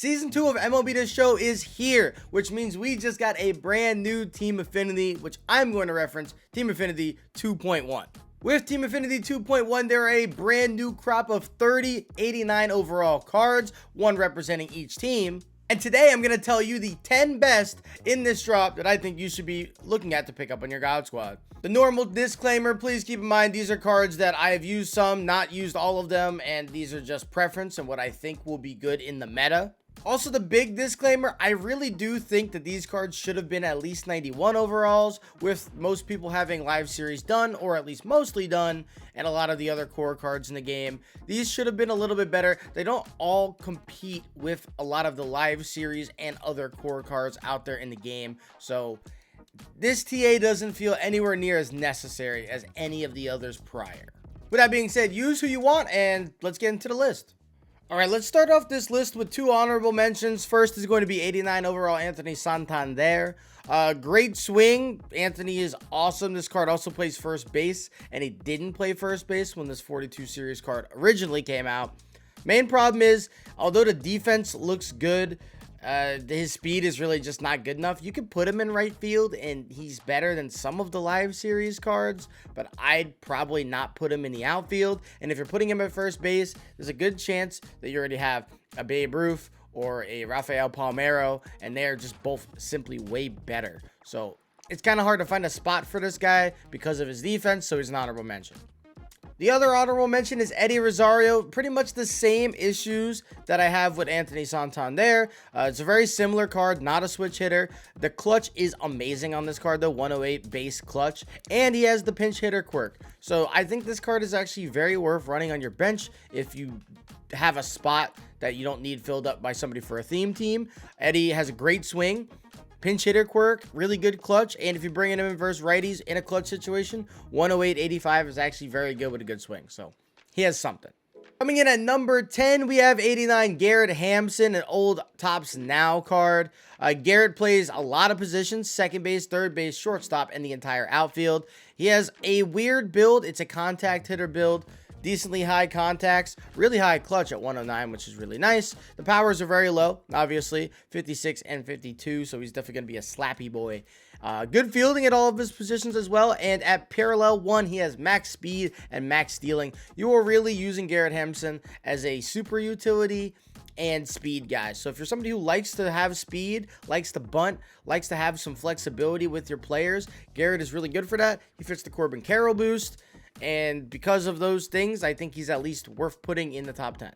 Season 2 of MLB The Show is here, which means we just got a brand new Team Affinity, which I'm going to reference Team Affinity 2.1. With Team Affinity 2.1, there are a brand new crop of 30 89 overall cards, one representing each team. And today I'm going to tell you the 10 best in this drop that I think you should be looking at to pick up on your God Squad. The normal disclaimer, please keep in mind these are cards that I have used some, not used all of them, and these are just preference and what I think will be good in the meta. Also, the big disclaimer, I really do think that these cards should have been at least 91 overalls, with most people having live series done, or at least mostly done, and a lot of the other core cards in the game. These should have been a little bit better. They don't all compete with a lot of the live series and other core cards out there in the game, so this TA doesn't feel anywhere near as necessary as any of the others prior. With that being said, use who you want, and let's get into the list. All right, let's start off this list with two honorable mentions. First is going to be 89 overall Anthony Santander. Great swing. Anthony is awesome. This card also plays first base, and he didn't play first base when this 42 series card originally came out. Main problem is, although the defense looks good, his speed is really just not good enough. You could put him in right field and he's better than some of the live series cards, but I'd probably not put him in the outfield. And if you're putting him at first base, there's a good chance that you already have a Babe Ruth or a Rafael Palmeiro, and they're just both simply way better. So it's kind of hard to find a spot for this guy because of his defense, so he's an honorable mention. The other honorable mention is Eddie Rosario. Pretty much the same issues that I have with Anthony Santander. It's a very similar card, not a switch hitter. The clutch is amazing on this card though, 108 base clutch, and he has the pinch hitter quirk. So I think this card is actually very worth running on your bench if you have a spot that you don't need filled up by somebody for a theme team. Eddie has a great swing, pinch hitter quirk, really good clutch, and if you're bringing him in versus righties in a clutch situation, 108-85 is actually very good with a good swing, so he has something. Coming in at number 10, we have 89 Garrett Hampson, an old Topps Now card. Garrett plays a lot of positions, second base, third base, shortstop, and the entire outfield. He has a weird build. It's a contact hitter build. Decently high contacts, really high clutch at 109, which is really nice. The powers are very low, obviously, 56 and 52, so he's definitely going to be a slappy boy. Good fielding at all of his positions as well, and at parallel 1, he has max speed and max stealing. You are really using Garrett Hampson as a super utility and speed guy. So if you're somebody who likes to have speed, likes to bunt, likes to have some flexibility with your players, Garrett is really good for that. He fits the Corbin Carroll boost. And because of those things, I think he's at least worth putting in the top 10.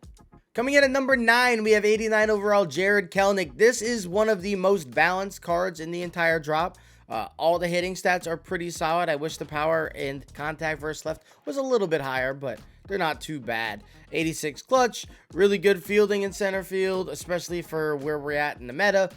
Coming in at number 9, we have 89 overall Jarred Kelenic. This is one of the most balanced cards in the entire drop. All the hitting stats are pretty solid. I wish the power and contact versus left was a little bit higher, but they're not too bad. 86 clutch, really good fielding in center field, especially for where we're at in the meta.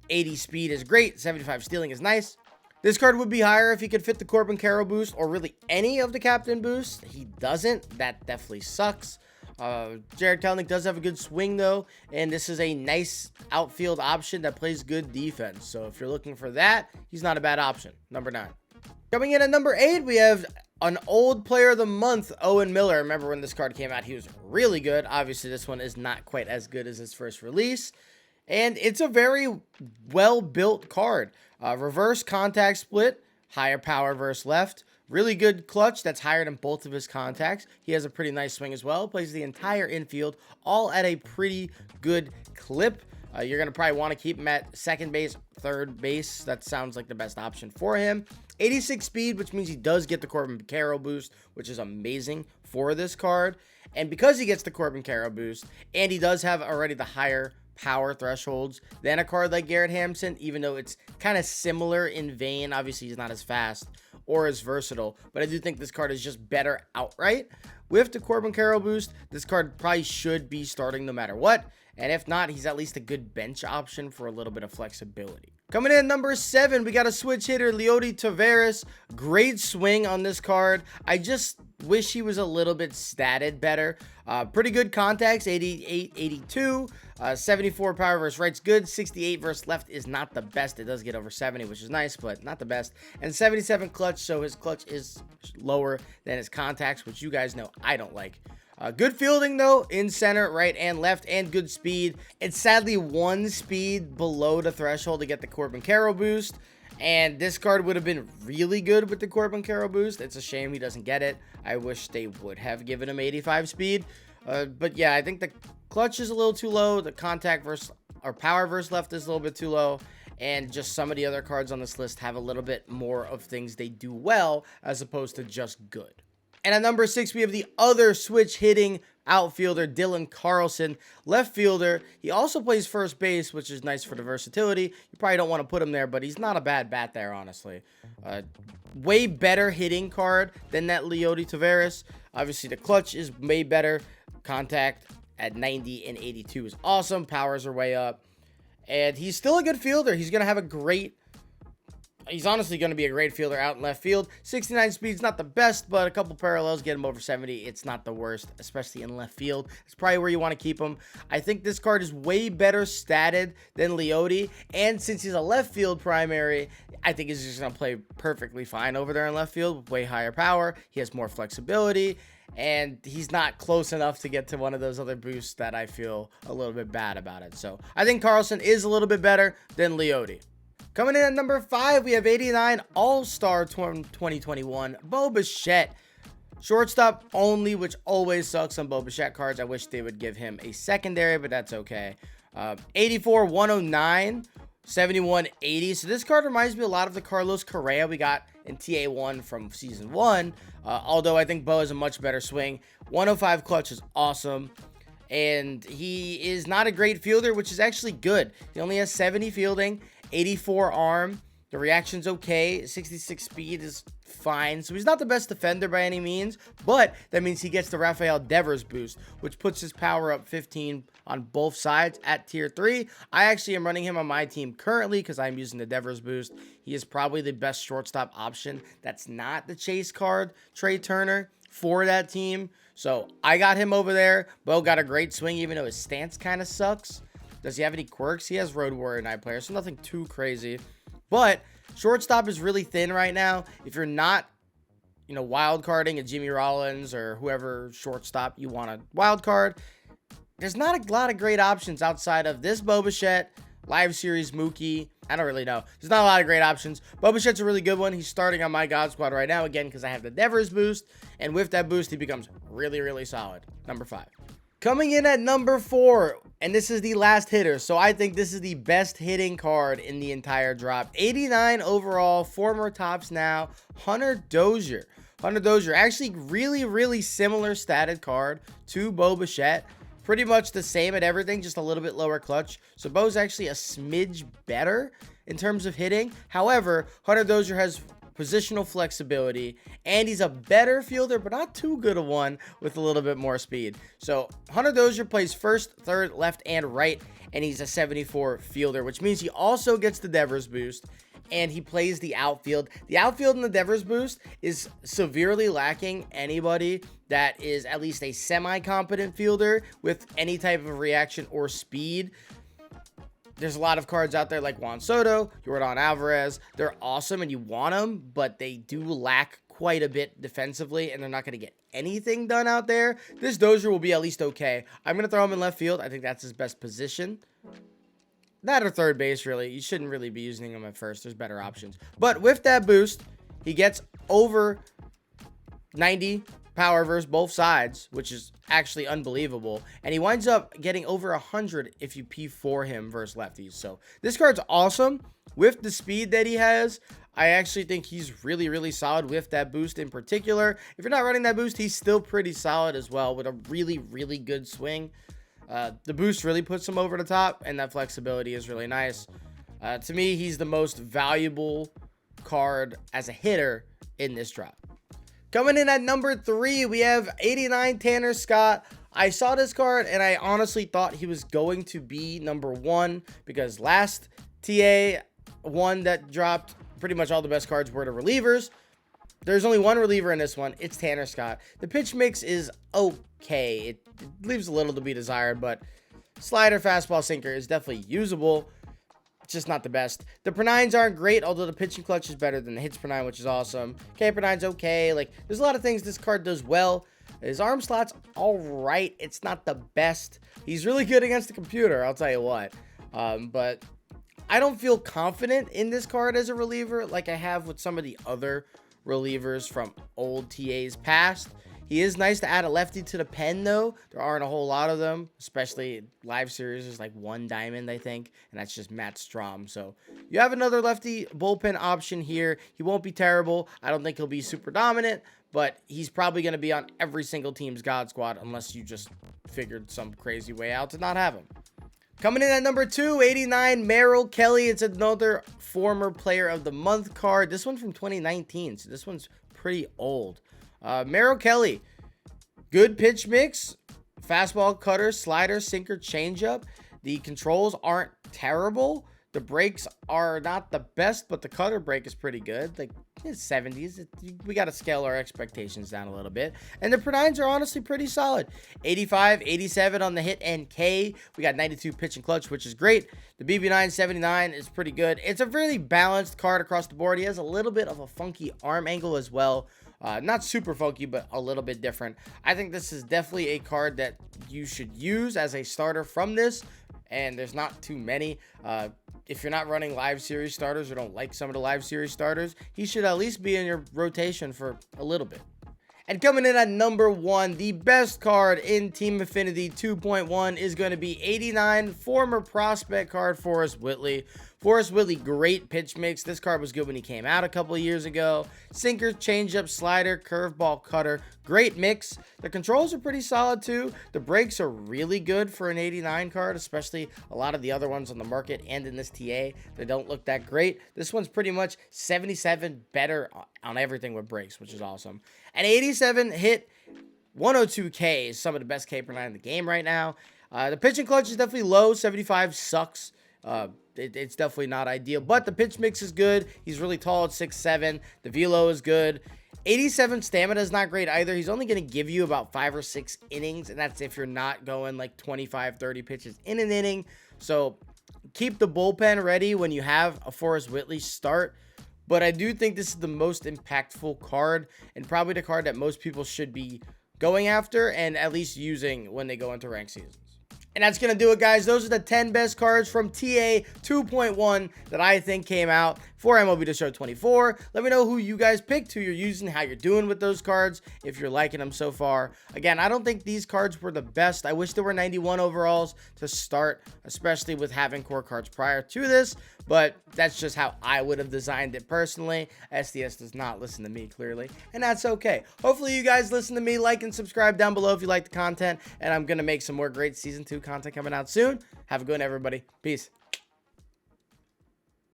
80 speed is great. 75 stealing is nice. This card would be higher if he could fit the Corbin Carroll boost or really any of the captain boosts. He doesn't. That definitely sucks. Jarred Kelenic does have a good swing though, and this is a nice outfield option that plays good defense. So if you're looking for that, he's not a bad option. Number 9. Coming in at number 8, we have an old player of the month, Owen Miller. Remember when this card came out, he was really good. Obviously, this one is not quite as good as his first release. And it's a very well-built card. Reverse contact split, higher power versus left. Really good clutch that's higher than both of his contacts. He has a pretty nice swing as well. Plays the entire infield, all at a pretty good clip. You're going to probably want to keep him at second base, third base. That sounds like the best option for him. 86 speed, which means he does get the Corbin Carroll boost, which is amazing for this card. And because he gets the Corbin Carroll boost, and he does have already the higher power thresholds than a card like Garrett Hampson, even though it's kind of similar in vein. Obviously, he's not as fast or as versatile, but I do think this card is just better outright. With the Corbin Carroll boost, this card probably should be starting no matter what, and if not, he's at least a good bench option for a little bit of flexibility. Coming in at number 7, we got a switch hitter, Leody Taveras. Great swing on this card. I just wish he was a little bit statted better. Pretty good contacts, 88, 82. 74 power versus right's good. 68 versus left is not the best. It does get over 70, which is nice, but not the best. And 77 clutch, so his clutch is lower than his contacts, which you guys know I don't like. Good fielding though in center, right, and left, and good speed. It's sadly one speed below the threshold to get the Corbin Carroll boost. And this card would have been really good with the Corbin Carroll boost. It's a shame he doesn't get it. I wish they would have given him 85 speed. But yeah, I think the clutch is a little too low. The contact versus or power versus left is a little bit too low. And just some of the other cards on this list have a little bit more of things they do well as opposed to just good. And at number 6, we have the other switch hitting outfielder, Dylan Carlson, left fielder. He also plays first base, which is nice for the versatility. You probably don't want to put him there, but he's not a bad bat there, honestly. Way better hitting card than that Leody Taveras. Obviously, the clutch is way better. Contact at 90 and 82 is awesome. Powers are way up. And he's still a good fielder. He's going to have a great... He's honestly going to be a great fielder out in left field. 69 speed's not the best, but a couple parallels get him over 70. It's not the worst, especially in left field. It's probably where you want to keep him. I think this card is way better statted than Leody, and since he's a left field primary, I think he's just going to play perfectly fine over there in left field with way higher power. He has more flexibility, and he's not close enough to get to one of those other boosts that I feel a little bit bad about it. So I think Carlson is a little bit better than Leody. Coming in at number 5, we have 89 All-Star 2021, Bo Bichette. Shortstop only, which always sucks on Bo Bichette cards. I wish they would give him a secondary, but that's okay. 84, 109, 71, 80. So this card reminds me a lot of the Carlos Correa we got in TA1 from Season 1. Although I think Bo has a much better swing. 105 clutch is awesome. And he is not a great fielder, which is actually good. He only has 70 fielding. 84 arm, the reaction's okay, 66 speed is fine, so he's not the best defender by any means, but that means he gets the Rafael Devers boost, which puts his power up 15 on both sides at tier 3. I actually am running him on my team currently because I'm using the Devers boost. He is probably the best shortstop option. That's not the chase card, Trey Turner, for that team, so I got him over there. Bo got a great swing, even though his stance kind of sucks. Does he have any quirks? He has Road Warrior Night Player, so nothing too crazy. But shortstop is really thin right now. If you're not, wild carding a Jimmy Rollins or whoever shortstop you want to wild card, there's not a lot of great options outside of this Bo Bichette, Live Series Mookie. I don't really know. There's not a lot of great options. Bo Bichette's a really good one. He's starting on my God Squad right now, again, because I have the Devers boost. And with that boost, he becomes really, really solid. Number 5. Coming in at number 4, and this is the last hitter, so I think this is the best hitting card in the entire drop. 89 overall, former Topps now, Hunter Dozier. Hunter Dozier, actually really, really similar statted card to Bo Bichette. Pretty much the same at everything, just a little bit lower clutch. So Bo's actually a smidge better in terms of hitting. However, Hunter Dozier has positional flexibility, and he's a better fielder, but not too good a one with a little bit more speed. So Hunter Dozier plays first, third, left, and right, and he's a 74 fielder, which means he also gets the Devers boost, and he plays the outfield. The outfield in the Devers boost is severely lacking anybody that is at least a semi-competent fielder with any type of reaction or speed. There's a lot of cards out there like Juan Soto, Yordan Alvarez. They're awesome and you want them, but they do lack quite a bit defensively, and they're not going to get anything done out there. This Dozier will be at least okay. I'm going to throw him in left field. I think that's his best position. That or third base, really. You shouldn't really be using him at first. There's better options. But with that boost, he gets over 90 power versus both sides, which is actually unbelievable, and he winds up getting over 100 if you P4 him versus lefties. So this card's awesome. With the speed that he has, I actually think he's really, really solid with that boost in particular. If you're not running that boost, he's still pretty solid as well with a really, really good swing. The boost really puts him over the top, and that flexibility is really nice. To me, he's the most valuable card as a hitter in this drop. Coming in at number 3, we have 89 Tanner Scott. I saw this card, and I honestly thought he was going to be number 1 because last TA1 that dropped, pretty much all the best cards were the relievers. There's only one reliever in this one. It's Tanner Scott. The pitch mix is okay. It leaves a little to be desired, but slider, fastball, sinker is definitely usable. It's just not the best. The per 9s aren't great, although the pitching clutch is better than the hits per 9, which is awesome. K per 9's okay. Like, there's a lot of things this card does well. His arm slot's all right. It's not the best. He's really good against the computer, I'll tell you what. But I don't feel confident in this card as a reliever like I have with some of the other relievers from old TAs past. He is nice to add a lefty to the pen, though. There aren't a whole lot of them, especially live series. There's like one diamond, I think, and that's just Matt Strom. So you have another lefty bullpen option here. He won't be terrible. I don't think he'll be super dominant, but he's probably going to be on every single team's God Squad unless you just figured some crazy way out to not have him. Coming in at number 2, 89, Merrill Kelly. It's another former player of the month card. This one from 2019, so this one's pretty old. Merrill Kelly, good pitch mix, fastball, cutter, slider, sinker, changeup. The controls aren't terrible. The breaks are not the best, but the cutter break is pretty good. Like, it's 70s. We got to scale our expectations down a little bit. And the per-nines are honestly pretty solid. 85, 87 on the hit and K. We got 92 pitch and clutch, which is great. The BB9 79 is pretty good. It's a really balanced card across the board. He has a little bit of a funky arm angle as well. Not super funky, but a little bit different. I think this is definitely a card that you should use as a starter from this, and there's not too many. If you're not running live series starters or don't like some of the live series starters, he should at least be in your rotation for a little bit. And coming in at number 1, the best card in Team Affinity 2.1 is going to be 89, former prospect card, Forrest Whitley. Forrest Whitley, great pitch mix. This card was good when he came out a couple of years ago. Sinker, changeup, slider, curveball, cutter. Great mix. The controls are pretty solid too. The breaks are really good for an 89 card, especially a lot of the other ones on the market and in this TA. They don't look that great. This one's pretty much 77 better on everything with breaks, which is awesome. An 87 hit, 102 K is some of the best K per 9 in the game right now. The pitching clutch is definitely low. 75 sucks. It's definitely not ideal, but the pitch mix is good. He's really tall at 6'7". The velo is good. 87 stamina is not great either. He's only going to give you about 5 or 6 innings, and that's if you're not going like 25, 30 pitches in an inning. So keep the bullpen ready when you have a Forrest Whitley start. But I do think this is the most impactful card and probably the card that most people should be going after and at least using when they go into ranked seasons. And that's going to do it, guys. Those are the 10 best cards from TA 2.1 that I think came out for MLB The Show 24. Let me know who you guys picked, who you're using, how you're doing with those cards, if you're liking them so far. Again, I don't think these cards were the best. I wish there were 91 overalls to start, especially with having core cards prior to this. But that's just how I would have designed it personally. SDS does not listen to me, clearly, and that's okay. Hopefully you guys listen to me. Like and subscribe down below if you like the content, and I'm going to make some more great Season 2 content coming out soon. Have a good one, everybody. Peace.